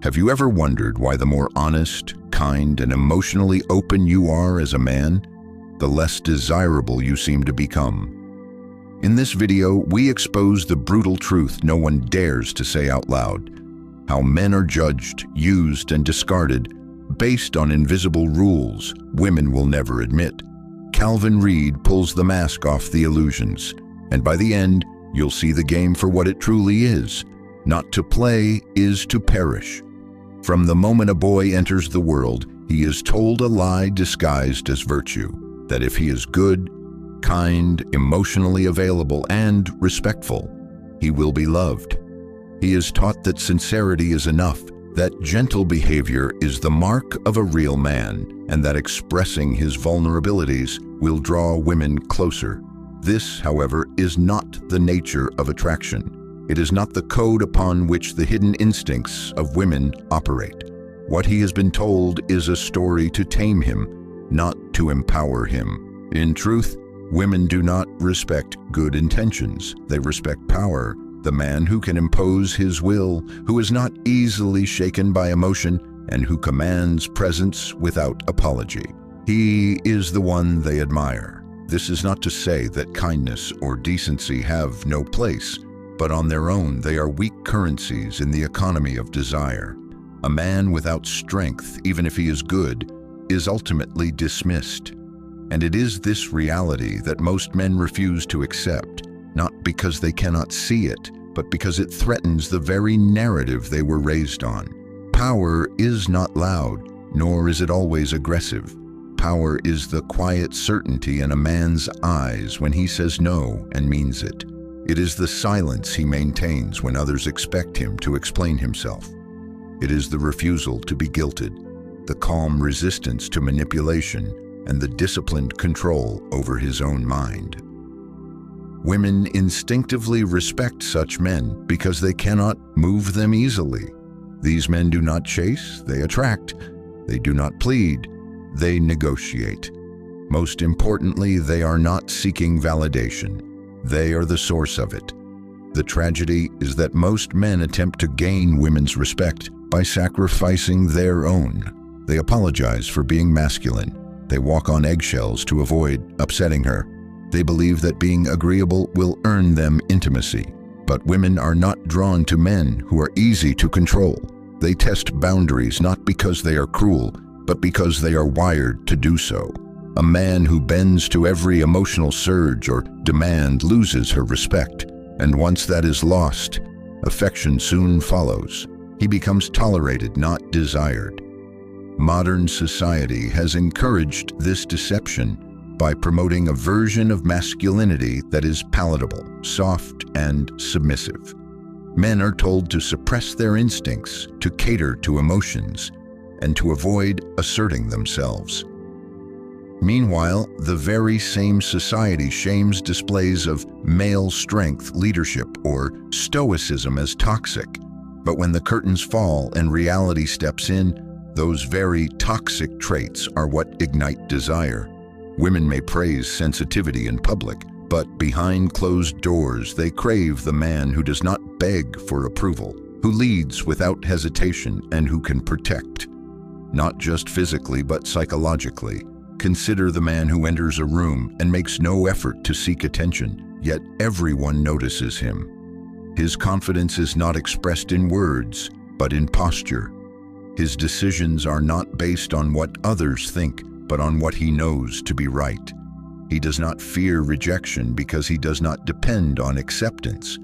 Have you ever wondered why the more honest, kind, and emotionally open you are as a man, the less desirable you seem to become? In this video, we expose the brutal truth no one dares to say out loud: how men are judged, used, and discarded based on invisible rules women will never admit. Kelvin Reed pulls the mask off the illusions, and by the end, you'll see the game for what it truly is. Not to play is to perish. From the moment a boy enters the world, he is told a lie disguised as virtue, that if he is good, kind, emotionally available, and respectful, he will be loved. He is taught that sincerity is enough, that gentle behavior is the mark of a real man, and that expressing his vulnerabilities will draw women closer. This, however, is not the nature of attraction. It is not the code upon which the hidden instincts of women operate. What he has been told is a story to tame him, not to empower him. In truth, women do not respect good intentions. They respect power, the man who can impose his will, who is not easily shaken by emotion, and who commands presence without apology. He is the one they admire. This is not to say that kindness or decency have no place, but on their own they are weak currencies in the economy of desire. A man without strength, even if he is good, is ultimately dismissed. And it is this reality that most men refuse to accept, not because they cannot see it, but because it threatens the very narrative they were raised on. Power is not loud, nor is it always aggressive. Power is the quiet certainty in a man's eyes when he says no and means it. It is the silence he maintains when others expect him to explain himself. It is the refusal to be guilted, the calm resistance to manipulation, and the disciplined control over his own mind. Women instinctively respect such men because they cannot move them easily. These men do not chase, they attract. They do not plead, they negotiate. Most importantly, they are not seeking validation. They are the source of it. The tragedy is that most men attempt to gain women's respect by sacrificing their own. They apologize for being masculine. They walk on eggshells to avoid upsetting her. They believe that being agreeable will earn them intimacy. But women are not drawn to men who are easy to control. They test boundaries not because they are cruel, but because they are wired to do so. A man who bends to every emotional surge or demand loses her respect, and once that is lost, affection soon follows. He becomes tolerated, not desired. Modern society has encouraged this deception by promoting a version of masculinity that is palatable, soft, and submissive. Men are told to suppress their instincts, to cater to emotions, and to avoid asserting themselves. Meanwhile, the very same society shames displays of male strength, leadership, or stoicism as toxic. But when the curtains fall and reality steps in, those very toxic traits are what ignite desire. Women may praise sensitivity in public, but behind closed doors they crave the man who does not beg for approval, who leads without hesitation, and who can protect. Not just physically, but psychologically. Consider the man who enters a room and makes no effort to seek attention, yet everyone notices him. His confidence is not expressed in words, but in posture. His decisions are not based on what others think, but on what he knows to be right. He does not fear rejection because he does not depend on acceptance.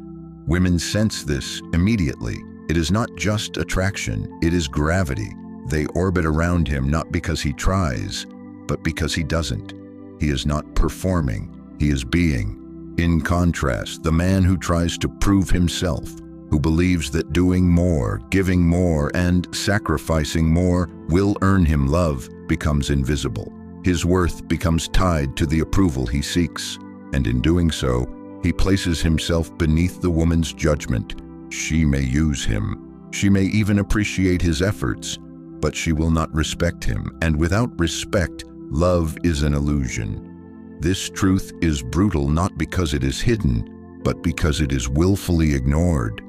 Women sense this immediately. It is not just attraction, it is gravity. They orbit around him not because he tries, but because he doesn't. He is not performing, he is being. In contrast, the man who tries to prove himself, who believes that doing more, giving more, and sacrificing more will earn him love, becomes invisible. His worth becomes tied to the approval he seeks, and in doing so, he places himself beneath the woman's judgment. She may use him. She may even appreciate his efforts, but she will not respect him, and without respect, love is an illusion. This truth is brutal not because it is hidden, but because it is willfully ignored.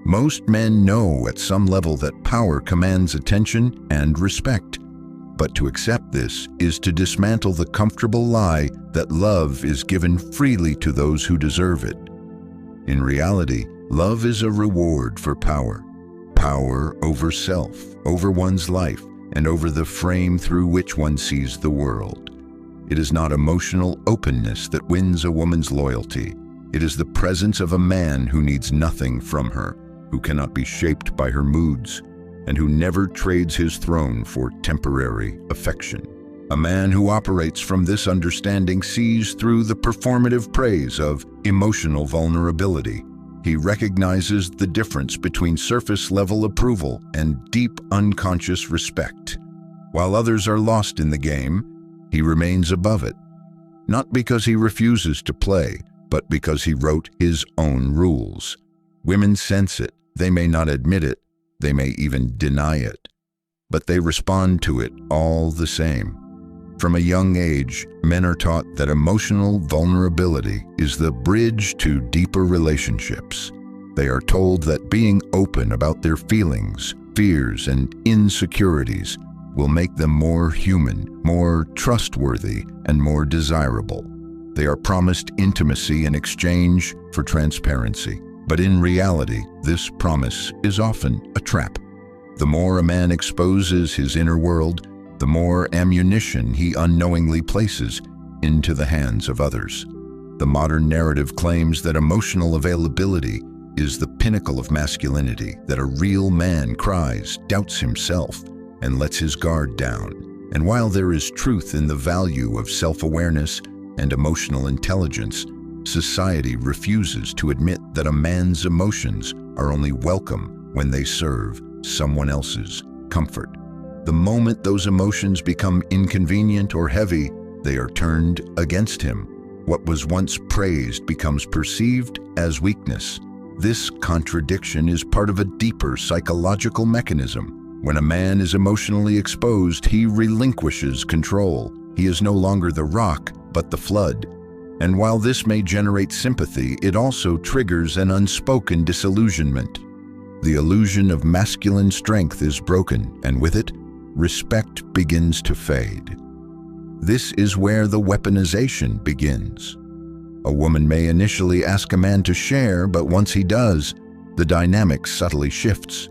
Most men know at some level that power commands attention and respect. But to accept this is to dismantle the comfortable lie that love is given freely to those who deserve it. In reality, love is a reward for power. Power over self, over one's life, and over the frame through which one sees the world. It is not emotional openness that wins a woman's loyalty. It is the presence of a man who needs nothing from her, who cannot be shaped by her moods, and who never trades his throne for temporary affection. A man who operates from this understanding sees through the performative praise of emotional vulnerability. He recognizes the difference between surface-level approval and deep unconscious respect. While others are lost in the game, he remains above it. Not because he refuses to play, but because he wrote his own rules. Women sense it. They may not admit it. They may even deny it. But they respond to it all the same. From a young age, men are taught that emotional vulnerability is the bridge to deeper relationships. They are told that being open about their feelings, fears, and insecurities will make them more human, more trustworthy, and more desirable. They are promised intimacy in exchange for transparency. But in reality, this promise is often a trap. The more a man exposes his inner world, the more ammunition he unknowingly places into the hands of others. The modern narrative claims that emotional availability is the pinnacle of masculinity, that a real man cries, doubts himself, and lets his guard down. And while there is truth in the value of self-awareness and emotional intelligence, society refuses to admit that a man's emotions are only welcome when they serve someone else's comfort. The moment those emotions become inconvenient or heavy, they are turned against him. What was once praised becomes perceived as weakness. This contradiction is part of a deeper psychological mechanism. When a man is emotionally exposed, he relinquishes control. He is no longer the rock, but the flood. And while this may generate sympathy, it also triggers an unspoken disillusionment. The illusion of masculine strength is broken, and with it, respect begins to fade. This is where the weaponization begins. A woman may initially ask a man to share, but once he does, the dynamic subtly shifts.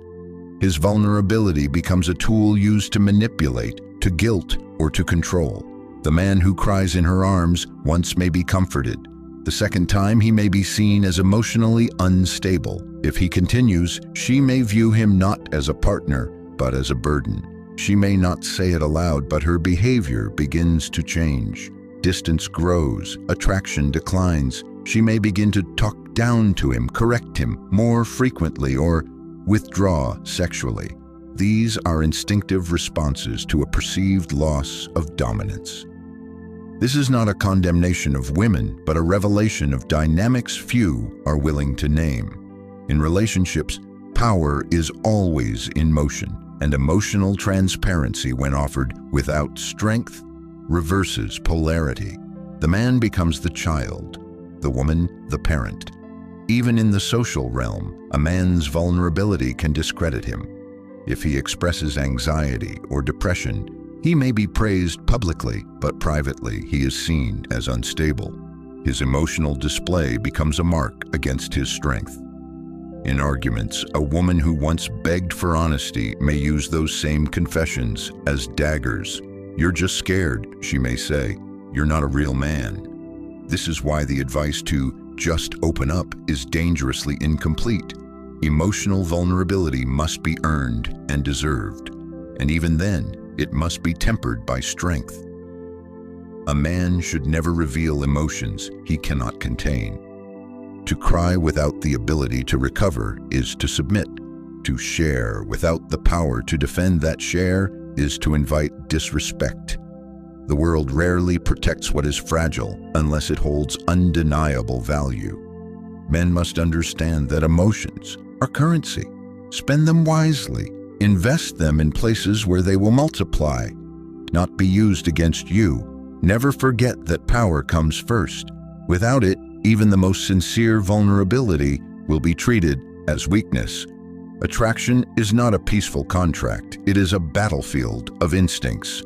His vulnerability becomes a tool used to manipulate, to guilt, or to control. The man who cries in her arms once may be comforted. The second time, he may be seen as emotionally unstable. If he continues, she may view him not as a partner, but as a burden. She may not say it aloud, but her behavior begins to change. Distance grows, attraction declines. She may begin to talk down to him, correct him more frequently, or withdraw sexually. These are instinctive responses to a perceived loss of dominance. This is not a condemnation of women, but a revelation of dynamics few are willing to name. In relationships, power is always in motion, and emotional transparency, when offered without strength, reverses polarity. The man becomes the child, the woman the parent. Even in the social realm, a man's vulnerability can discredit him. If he expresses anxiety or depression, he may be praised publicly, but privately he is seen as unstable. His emotional display becomes a mark against his strength. In arguments, a woman who once begged for honesty may use those same confessions as daggers. "You're just scared," she may say. "You're not a real man." This is why the advice to just open up is dangerously incomplete. Emotional vulnerability must be earned and deserved, and even then, it must be tempered by strength. A man should never reveal emotions he cannot contain. To cry without the ability to recover is to submit. To share without the power to defend that share is to invite disrespect. The world rarely protects what is fragile unless it holds undeniable value. Men must understand that emotions are currency. Spend them wisely. Invest them in places where they will multiply, not be used against you. Never forget that power comes first. Without it, even the most sincere vulnerability will be treated as weakness. Attraction is not a peaceful contract, it is a battlefield of instincts.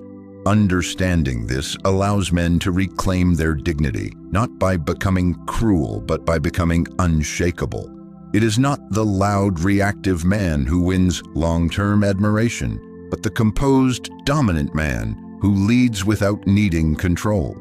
Understanding this allows men to reclaim their dignity, not by becoming cruel, but by becoming unshakable. It is not the loud, reactive man who wins long-term admiration, but the composed, dominant man who leads without needing control.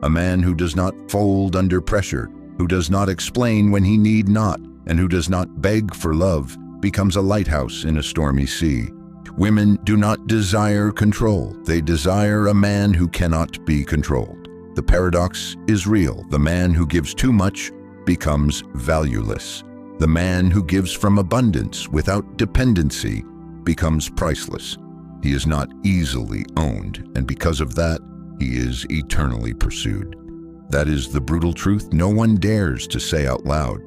A man who does not fold under pressure, who does not explain when he need not, and who does not beg for love, becomes a lighthouse in a stormy sea. Women do not desire control. They desire a man who cannot be controlled. The paradox is real. The man who gives too much becomes valueless. The man who gives from abundance without dependency becomes priceless. He is not easily owned, and because of that, he is eternally pursued. That is the brutal truth no one dares to say out loud.